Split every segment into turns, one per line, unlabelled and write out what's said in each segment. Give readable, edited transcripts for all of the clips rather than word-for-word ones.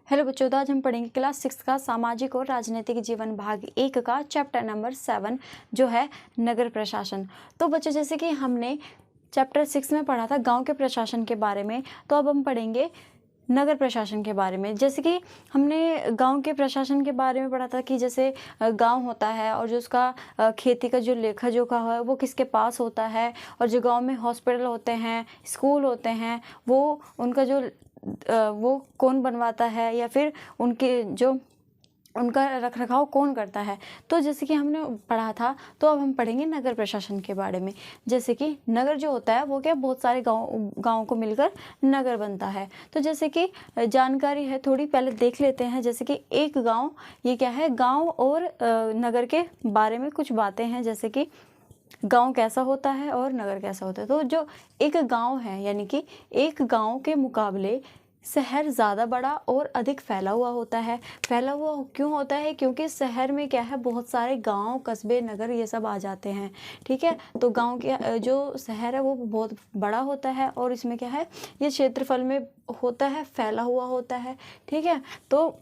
Hello बच्चों, तो आज हम पढ़ेंगे क्लास 6 का सामाजिक और राजनीतिक जीवन भाग 1 का चैप्टर नंबर 7 जो है नगर प्रशासन। तो बच्चों, जैसे कि हमने चैप्टर 6 में पढ़ा था गांव के प्रशासन के बारे में, तो अब हम पढ़ेंगे नगर प्रशासन के बारे में। जैसे कि हमने गांव के प्रशासन के बारे में पढ़ा था कि जैसे गांव होता है और जो उसका खेती का जो लेखा जोखा है वो किसके पास होता है, और जो गांव में हॉस्पिटल होते हैं, स्कूल होते हैं, वो उनका जो वो कौन बनवाता है, या फिर उनके जो उनका रख रखाव कौन करता है। तो जैसे कि हमने पढ़ा था, तो अब हम पढ़ेंगे नगर प्रशासन के बारे में। जैसे कि नगर जो होता है वो क्या, बहुत सारे गाँव को मिलकर नगर बनता है। तो जैसे कि जानकारी है थोड़ी, पहले देख लेते हैं। जैसे कि एक गांव, ये क्या है, गांव और नगर के बारे में कुछ बातें हैं। जैसे कि गांव कैसा होता है और नगर कैसा होता है। तो जो एक गांव है, यानी कि एक गांव के मुकाबले शहर ज़्यादा बड़ा और अधिक फैला हुआ होता है। फैला हुआ क्यों होता है? क्योंकि शहर में क्या है, बहुत सारे गांव, कस्बे, नगर ये सब आ जाते हैं। ठीक है, तो गांव के जो शहर है वो बहुत बड़ा होता है, और इसमें क्या है, ये क्षेत्रफल में होता है, फैला हुआ होता है। ठीक है, तो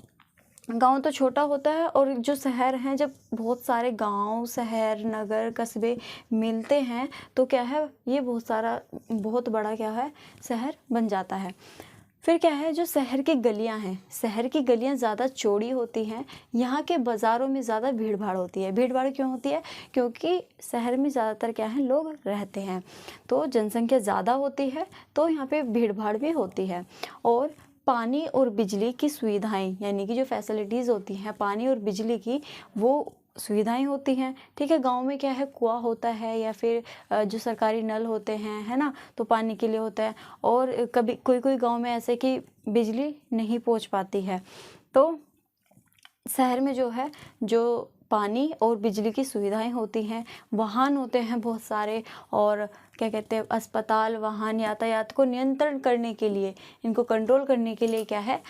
गांव तो छोटा होता है, और जो शहर हैं, जब बहुत सारे गांव, शहर, नगर, कस्बे मिलते हैं तो क्या है, ये बहुत बड़ा क्या है, शहर बन जाता है। फिर क्या है, जो शहर की गलियां हैं, शहर की गलियां ज़्यादा चौड़ी होती हैं। यहाँ के बाज़ारों में ज़्यादा भीड़ भाड़ होती है। भीड़ भाड़ क्यों होती है? क्योंकि शहर में ज़्यादातर क्या है, लोग रहते हैं, तो जनसंख्या ज़्यादा होती है, तो यहाँ पे भीड़ भाड़ भी होती है। और पानी और बिजली की सुविधाएं, यानी कि जो फैसिलिटीज़ होती हैं पानी और बिजली की, वो सुविधाएं होती हैं। ठीक है, गांव में क्या है, कुआं होता है, या फिर जो सरकारी नल होते हैं, है ना, तो पानी के लिए होता है। और कभी कोई गांव में ऐसे कि बिजली नहीं पहुंच पाती है, तो शहर में जो है, जो पानी और बिजली की सुविधाएं होती हैं, वाहन होते हैं बहुत सारे, और क्या कहते हैं, अस्पताल, वाहन, यातायात को नियंत्रण करने के लिए, इनको कंट्रोल करने के लिए क्या है,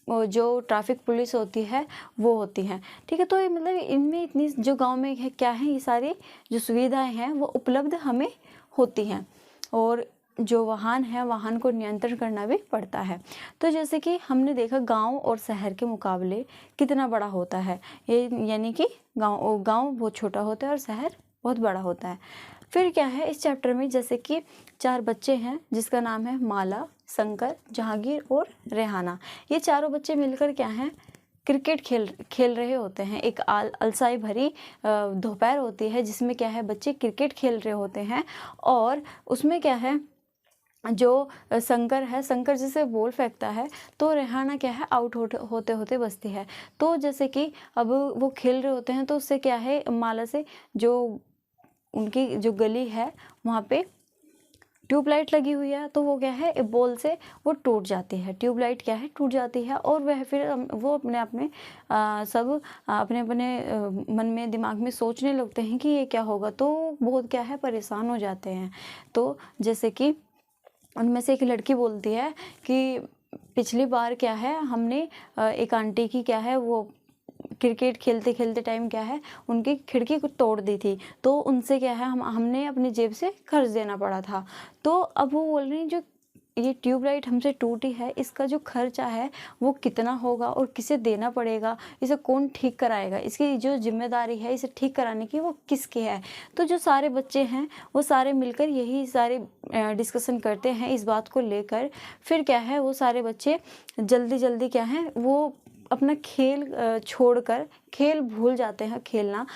जो ट्रैफिक पुलिस होती है वो होती है। ठीक है, तो ये मतलब इनमें इतनी जो गांव में है क्या है, ये सारी जो सुविधाएं हैं वो उपलब्ध हमें होती हैं। और जो वाहन है, वाहन को नियंत्रण करना भी पड़ता है। तो जैसे कि हमने देखा गांव और शहर के मुकाबले कितना बड़ा होता है ये, यानी कि गांव बहुत छोटा होता है और शहर बहुत बड़ा होता है। फिर क्या है इस चैप्टर में, जैसे कि 4 बच्चे हैं जिसका नाम है माला, शंकर, जहांगीर और रेहाना। ये चारों बच्चे मिलकर क्या हैं, क्रिकेट खेल रहे होते हैं। एक अलसाई भरी दोपहर होती है जिसमें क्या है, बच्चे क्रिकेट खेल रहे होते हैं। और उसमें क्या है, जो शंकर है, शंकर जैसे बॉल फेंकता है, तो रेहाना क्या है, आउट होते होते बचती है। तो जैसे कि अब वो खेल रहे होते हैं, तो उससे क्या है, माला से जो उनकी जो गली है वहाँ पे ट्यूबलाइट लगी हुई है, तो वो क्या है, बॉल से वो टूट जाती है, ट्यूबलाइट क्या है, टूट जाती है। और वह फिर वो अपने अपने मन में, दिमाग में सोचने लगते हैं कि ये क्या होगा, तो बहुत क्या है, परेशान हो जाते हैं। तो जैसे कि उनमें से एक लड़की बोलती है कि पिछली बार क्या है, हमने एक आंटी की क्या है, वो क्रिकेट खेलते खेलते टाइम क्या है, उनकी खिड़की को तोड़ दी थी, तो उनसे क्या है, हमने अपनी जेब से खर्च देना पड़ा था। तो अब वो बोल रही हैं, जो ये ट्यूबलाइट हमसे टूटी है, इसका जो खर्चा है वो कितना होगा और किसे देना पड़ेगा, इसे कौन ठीक कराएगा, इसकी जो जिम्मेदारी है इसे ठीक कराने की वो किसकी है। तो जो सारे बच्चे हैं वो सारे मिलकर यही सारे डिस्कशन करते हैं इस बात को लेकर। फिर क्या है, वो सारे बच्चे जल्दी जल्दी क्या है, वो अपना खेल छोड़कर खेल भूल जाते हैं, खेलना।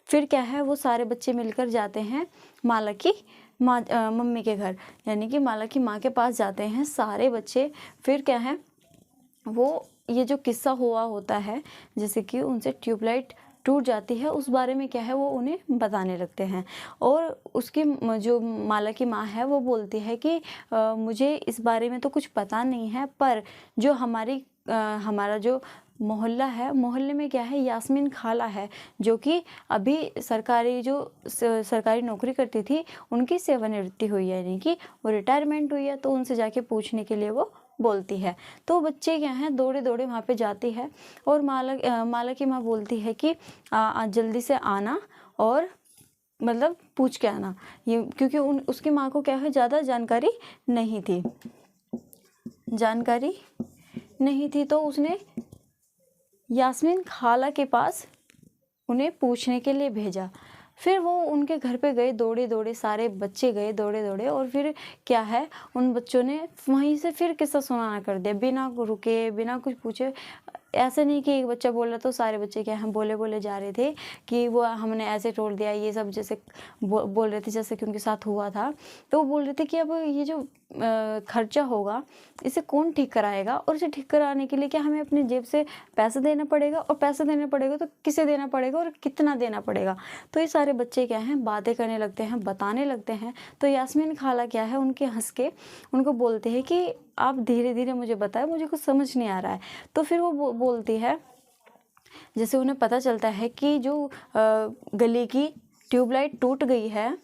फिर क्या है, वो सारे बच्चे मिलकर जाते हैं माला की मम्मी के घर, यानी कि माला की माँ के पास जाते हैं सारे बच्चे। फिर क्या है, वो ये जो किस्सा हुआ होता है, जैसे कि उनसे ट्यूबलाइट टूट जाती है, उस बारे में क्या है, वो उन्हें बताने लगते हैं। और उसकी जो माला की माँ है वो बोलती है कि मुझे इस बारे में तो कुछ पता नहीं है, पर जो हमारा जो मोहल्ला है, मोहल्ले में क्या है, यास्मीन खाला है, जो कि अभी सरकारी नौकरी करती थी, उनकी सेवानिवृत्ति हुई है, यानी कि वो रिटायरमेंट हुई है, तो उनसे जाके पूछने के लिए वो बोलती है। तो बच्चे क्या हैं, दौड़े दौड़े वहाँ पे जाती है, और माला की माँ बोलती है कि जल्दी से आना, और मतलब पूछ के आना, ये क्योंकि उसकी माँ को क्या है, ज़्यादा जानकारी नहीं थी। जानकारी नहीं थी, तो उसने यास्मीन खाला के पास उन्हें पूछने के लिए भेजा। फिर वो उनके घर पे गए, दौड़े दौड़े सारे बच्चे गए दौड़े दौड़े, और फिर क्या है उन बच्चों ने वहीं से फिर किस्सा सुनाना कर दिया, बिना रुके बिना कुछ पूछे। ऐसे नहीं कि एक बच्चा बोल रहा तो सारे बच्चे क्या हम बोले बोले जा रहे थे कि वो हमने ऐसे तोड़ दिया, ये सब जैसे बोल रहे थे जैसे कि उनके साथ हुआ था। तो वो बोल रहे थे कि अब ये जो खर्चा होगा इसे कौन ठीक कराएगा, और इसे ठीक कराने के लिए क्या हमें अपनी जेब से पैसे देना पड़ेगा, और पैसे देना पड़ेगा तो किसे देना पड़ेगा और कितना देना पड़ेगा। तो ये सारे बच्चे क्या हैं बातें करने लगते हैं, बताने लगते हैं। तो यास्मीन खाला क्या है उनके हंस के उनको बोलते हैं कि आप धीरे धीरे मुझे बताएं, मुझे कुछ समझ नहीं आ रहा है। तो फिर वो बोलती है, जैसे उन्हें पता चलता है कि जो गली की ट्यूबलाइट टूट गई है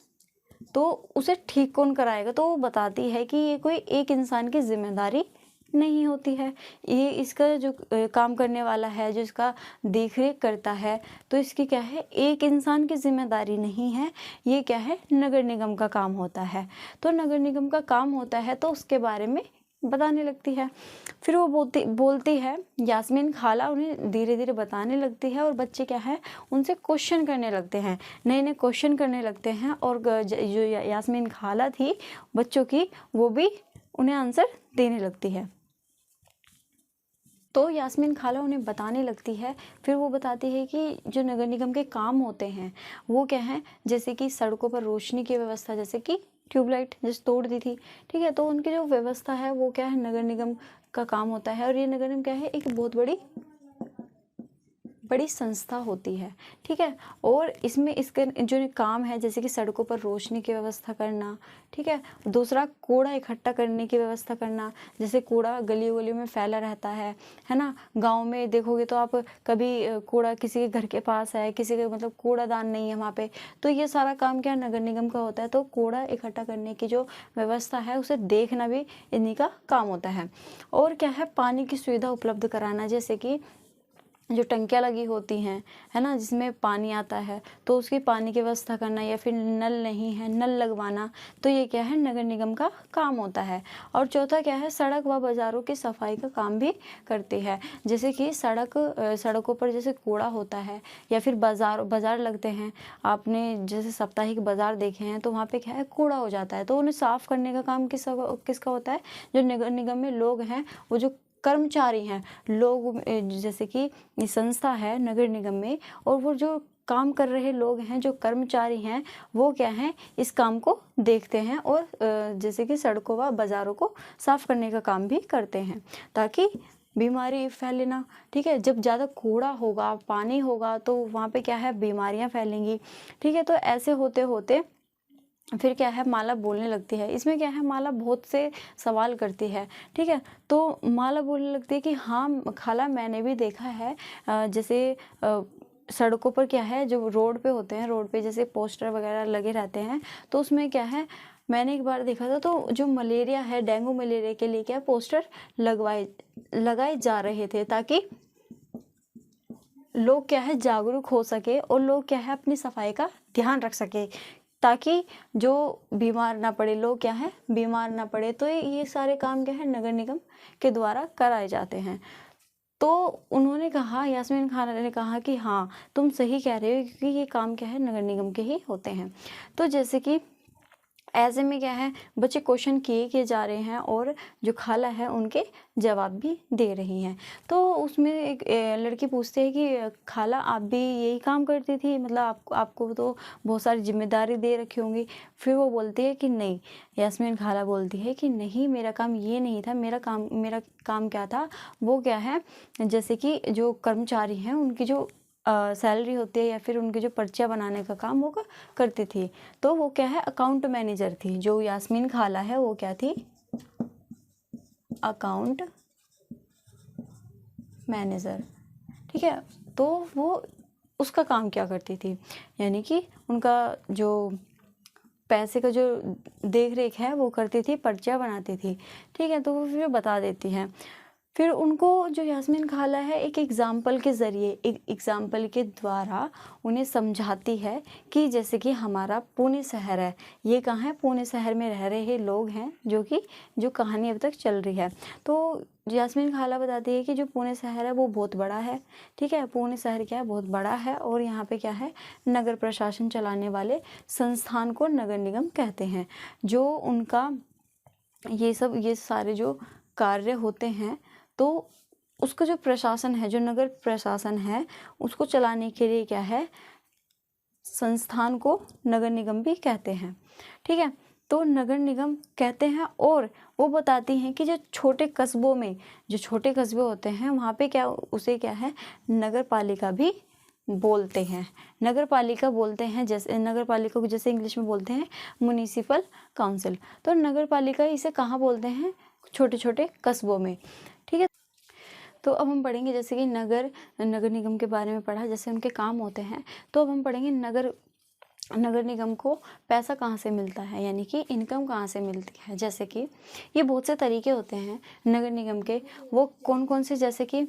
तो उसे ठीक कौन कराएगा। तो वो बताती है कि ये कोई एक इंसान की जिम्मेदारी नहीं होती है, ये इसका जो काम करने वाला है, जो इसका देख रेख करता है, तो इसकी क्या है एक इंसान की जिम्मेदारी नहीं है, ये क्या है नगर निगम का काम होता है। तो नगर निगम का काम होता है तो उसके बारे में बताने लगती है। फिर वो बोलती है यास्मीन खाला उन्हें धीरे धीरे बताने लगती है, और बच्चे क्या है उनसे क्वेश्चन करने लगते हैं, नए नए क्वेश्चन करने लगते हैं, और जो यास्मीन खाला थी बच्चों की वो भी उन्हें आंसर देने लगती है। तो यास्मीन खाला उन्हें बताने लगती है। फिर वो बताती है कि जो नगर निगम के काम होते हैं वो क्या हैं, जैसे कि सड़कों पर रोशनी की व्यवस्था, जैसे कि ट्यूबलाइट जिस तोड़ दी थी, ठीक है, तो उनकी जो व्यवस्था है वो क्या है नगर निगम का काम होता है। और ये नगर निगम क्या है एक बहुत बड़ी संस्था होती है, ठीक है। और इसमें इसका जो काम है जैसे कि सड़कों पर रोशनी की व्यवस्था करना, ठीक है, दूसरा कूड़ा इकट्ठा करने की व्यवस्था करना, जैसे कूड़ा गलियों गलियों में फैला रहता है ना। गांव में देखोगे तो आप कभी कूड़ा किसी के घर के पास है, किसी के मतलब कूड़ादान नहीं है वहाँ पे, तो ये सारा काम क्या नगर निगम का होता है। तो कूड़ा इकट्ठा करने की जो व्यवस्था है उसे देखना भी इन्हीं का काम होता है। और क्या है पानी की सुविधा उपलब्ध कराना, जैसे कि जो टंकियाँ लगी होती हैं है ना जिसमें पानी आता है, तो उसकी पानी की व्यवस्था करना, या फिर नल नहीं है नल लगवाना, तो ये क्या है नगर निगम का काम होता है। और चौथा क्या है सड़क व बाज़ारों की सफाई का काम भी करती है, जैसे कि सड़कों पर जैसे कूड़ा होता है, या फिर बाज़ार लगते हैं, आपने जैसे साप्ताहिक बाज़ार देखे हैं तो वहाँ पे क्या है कूड़ा हो जाता है, तो उन्हें साफ़ करने का काम किसका होता है, जो नगर निगम में लोग हैं, वो जो कर्मचारी हैं लोग, जैसे कि संस्था है नगर निगम में, और वो जो काम कर रहे लोग हैं जो कर्मचारी हैं वो क्या हैं इस काम को देखते हैं, और जैसे कि सड़कों व बाज़ारों को साफ़ करने का काम भी करते हैं ताकि बीमारी फैले ना, ठीक है। जब ज़्यादा कूड़ा होगा पानी होगा तो वहाँ पे क्या है बीमारियाँ फैलेंगी, ठीक है। तो ऐसे होते होते फिर क्या है माला बोलने लगती है। इसमें क्या है माला बहुत से सवाल करती है, ठीक है। तो माला बोलने लगती है कि हाँ खाला मैंने भी देखा है, जैसे सड़कों पर क्या है जो रोड पे होते हैं, रोड पे जैसे पोस्टर वगैरह लगे रहते हैं, तो उसमें क्या है मैंने एक बार देखा था, तो जो मलेरिया है डेंगू मलेरिया के लिए क्या पोस्टर लगाए जा रहे थे ताकि लोग क्या है जागरूक हो सके, और लोग क्या है अपनी सफाई का ध्यान रख सके, ताकि जो बीमार ना पड़े, लोग क्या है बीमार ना पड़े। तो ये सारे काम क्या है नगर निगम के द्वारा कराए जाते हैं। तो उन्होंने कहा यास्मीन खाला ने कहा कि हाँ तुम सही कह रहे हो, क्योंकि ये काम क्या है नगर निगम के ही होते हैं। तो जैसे कि ऐसे में क्या है बच्चे क्वेश्चन किए जा रहे हैं, और जो खाला है उनके जवाब भी दे रही हैं। तो उसमें एक लड़की पूछती है कि खाला आप भी यही काम करती थी, मतलब आपको तो बहुत सारी जिम्मेदारी दे रखी होंगी। फिर वो बोलती है कि नहीं, यास्मीन खाला बोलती है कि नहीं मेरा काम ये नहीं था, मेरा काम क्या था, वो क्या है जैसे कि जो कर्मचारी हैं उनकी जो सैलरी होती है या फिर उनकी जो पर्चियाँ बनाने का काम वो करती थी, तो वो क्या है अकाउंट मैनेजर थी। जो यास्मीन खाला है वो क्या थी अकाउंट मैनेजर, ठीक है। तो वो उसका काम क्या करती थी, यानी कि उनका जो पैसे का जो देख रेख है वो करती थी, पर्चियाँ बनाती थी, ठीक है। तो वो फिर बता देती हैं। फिर उनको जो यास्मीन खाला है एक एग्ज़ाम्पल के ज़रिए, एक एग्ज़ाम्पल के द्वारा उन्हें समझाती है कि जैसे कि हमारा पुणे शहर है, ये कहाँ है पुणे शहर में रह रहे लोग हैं जो कहानी अब तक चल रही है। तो यास्मीन खाला बताती है कि जो पुणे शहर है वो बहुत बड़ा है। ठीक है, पुणे शहर क्या है, बहुत बड़ा है और यहाँ पे क्या है, नगर प्रशासन चलाने वाले संस्थान को नगर निगम कहते हैं। जो उनका ये सारे जो कार्य होते हैं, तो उसका जो प्रशासन है, जो नगर प्रशासन है, उसको चलाने के लिए क्या है, संस्थान को नगर निगम भी कहते हैं। ठीक है, तो नगर निगम कहते हैं। और वो बताती हैं कि जो छोटे कस्बों में, जो छोटे कस्बे होते हैं वहाँ पे क्या, उसे क्या है, नगर पालिका भी बोलते हैं। नगर पालिका बोलते हैं, जैसे नगर पालिका को जैसे इंग्लिश में बोलते हैं म्युनिसिपल काउंसिल। तो नगर पालिका इसे कहाँ बोलते हैं, छोटे छोटे कस्बों में। ठीक है, तो अब हम पढ़ेंगे जैसे कि नगर निगम के बारे में पढ़ा, जैसे उनके काम होते हैं। तो अब हम पढ़ेंगे नगर निगम को पैसा कहाँ से मिलता है, यानी कि इनकम कहाँ से मिलती है। जैसे कि ये बहुत से तरीके होते हैं नगर निगम के, वो कौन कौन से, जैसे कि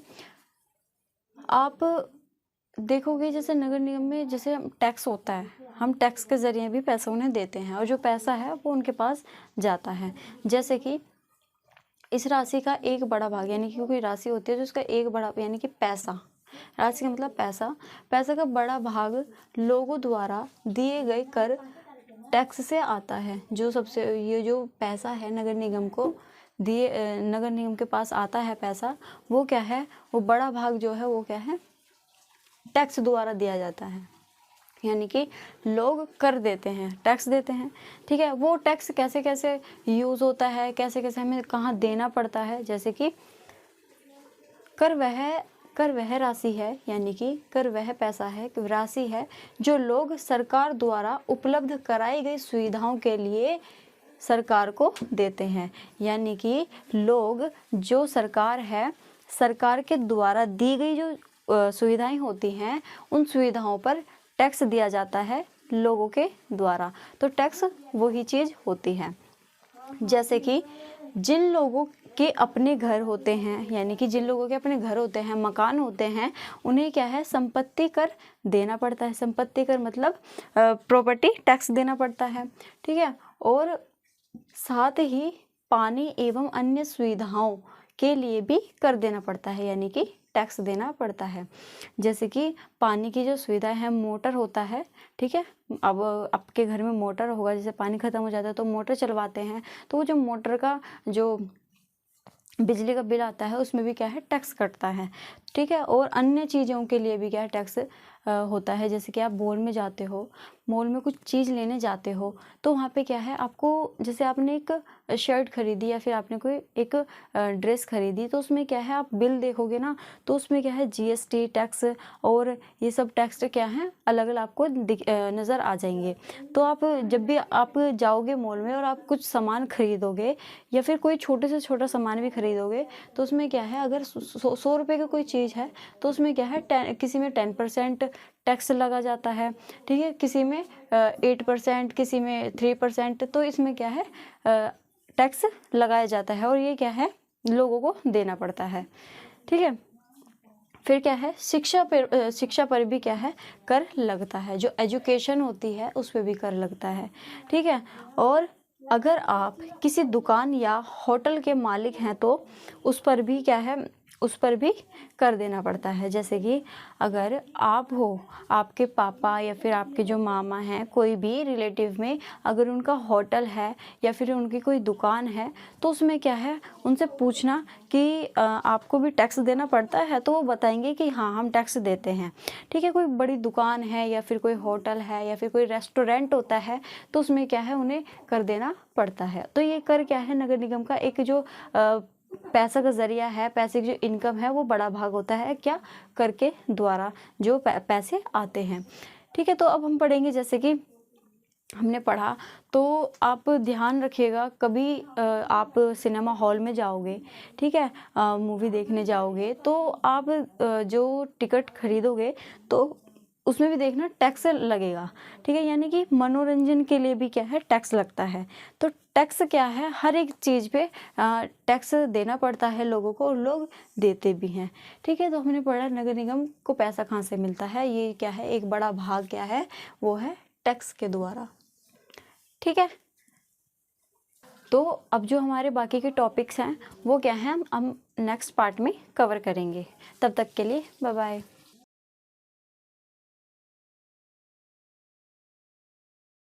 आप देखोगे जैसे नगर निगम में जैसे टैक्स होता है, हम टैक्स के ज़रिए भी पैसा उन्हें देते हैं और जो पैसा है वो उनके पास जाता है। जैसे कि इस राशि का एक बड़ा भाग, यानी कि कोई राशि होती है जो उसका एक बड़ा, यानी कि पैसा, राशि का मतलब पैसा का बड़ा भाग लोगों द्वारा दिए गए कर टैक्स से आता है। जो सबसे ये जो पैसा है नगर निगम को दिए, नगर निगम के पास आता है पैसा, वो क्या है, वो बड़ा भाग जो है वो क्या है, टैक्स द्वारा दिया जाता है। यानी कि लोग कर देते हैं, टैक्स देते हैं। ठीक है, वो टैक्स कैसे कैसे यूज़ होता है, कैसे कैसे हमें कहाँ देना पड़ता है। जैसे कि कर वह राशि है, यानी कि कर वह पैसा है, राशि है जो लोग सरकार द्वारा उपलब्ध कराई गई सुविधाओं के लिए सरकार को देते हैं। यानी कि लोग, जो सरकार है, सरकार के द्वारा दी गई जो सुविधाएं होती हैं, उन सुविधाओं पर टैक्स दिया जाता है लोगों के द्वारा। तो टैक्स वही चीज़ होती है। जैसे कि जिन लोगों के अपने घर होते हैं, यानी कि जिन लोगों के अपने घर होते हैं, मकान होते हैं, उन्हें क्या है, संपत्ति कर देना पड़ता है। संपत्ति कर मतलब प्रॉपर्टी टैक्स देना पड़ता है। ठीक है, और साथ ही पानी एवं अन्य सुविधाओं के लिए भी कर देना पड़ता है, यानी कि टैक्स देना पड़ता है। जैसे कि पानी की जो सुविधा है, मोटर होता है। ठीक है, अब आपके घर में मोटर होगा, जैसे पानी ख़त्म हो जाता है तो मोटर चलवाते हैं, तो वो जो मोटर का जो बिजली का बिल आता है उसमें भी क्या है, टैक्स कटता है। ठीक है, और अन्य चीज़ों के लिए भी क्या है, टैक्स होता है। जैसे कि आप मॉल में जाते हो, मॉल में कुछ चीज़ लेने जाते हो, तो वहाँ पे क्या है, आपको जैसे आपने एक शर्ट खरीदी या फिर आपने कोई एक ड्रेस खरीदी, तो उसमें क्या है, आप बिल देखोगे ना, तो उसमें क्या है, जीएसटी टैक्स और ये सब टैक्स क्या है, अलग अलग आपको नज़र आ जाएंगे। तो आप जब भी आप जाओगे मॉल में और आप कुछ सामान खरीदोगे या फिर कोई छोटे से छोटा सामान भी खरीदोगे, तो उसमें क्या है, अगर 100 रुपये की कोई चीज़ है तो उसमें क्या है, किसी में 10% टैक्स लगा जाता है। ठीक है, किसी में 8%, किसी में 3%, तो इसमें क्या है, टैक्स लगाया जाता है और ये क्या है, लोगों को देना पड़ता है। ठीक है, फिर क्या है, शिक्षा पर भी क्या है, कर लगता है। जो एजुकेशन होती है उस पर भी कर लगता है। ठीक है, और अगर आप किसी दुकान या होटल के मालिक हैं तो उस पर भी क्या है, उस पर भी कर देना पड़ता है। जैसे कि अगर आप हो, आपके पापा या फिर आपके जो मामा हैं, कोई भी रिलेटिव में अगर उनका होटल है या फिर उनकी कोई दुकान है, तो उसमें क्या है, उनसे पूछना कि आपको भी टैक्स देना पड़ता है, तो वो बताएंगे कि हाँ, हम टैक्स देते हैं। ठीक है, कोई बड़ी दुकान है या फिर कोई होटल है या फिर कोई रेस्टोरेंट होता है, तो उसमें क्या है, उन्हें कर देना पड़ता है। तो ये कर क्या है, नगर निगम का एक जो पैसा का जरिया है, पैसे की जो इनकम है, वो बड़ा भाग होता है क्या, कर के द्वारा जो पैसे आते हैं। ठीक है, तो अब हम पढ़ेंगे जैसे कि हमने पढ़ा, तो आप ध्यान रखिएगा, कभी आप सिनेमा हॉल में जाओगे, ठीक है, मूवी देखने जाओगे, तो आप जो टिकट खरीदोगे तो उसमें भी देखना टैक्स लगेगा। ठीक है, यानी कि मनोरंजन के लिए भी क्या है, टैक्स लगता है। तो टैक्स क्या है, हर एक चीज़ पे टैक्स देना पड़ता है लोगों को और लोग देते भी हैं। ठीक है, तो हमने पढ़ा नगर निगम को पैसा कहाँ से मिलता है, ये क्या है, एक बड़ा भाग क्या है, वो है टैक्स के द्वारा। ठीक है, तो अब जो हमारे बाकी के टॉपिक्स हैं वो क्या हैं, हम नेक्स्ट पार्ट में कवर करेंगे। तब तक के लिए बाय बाय।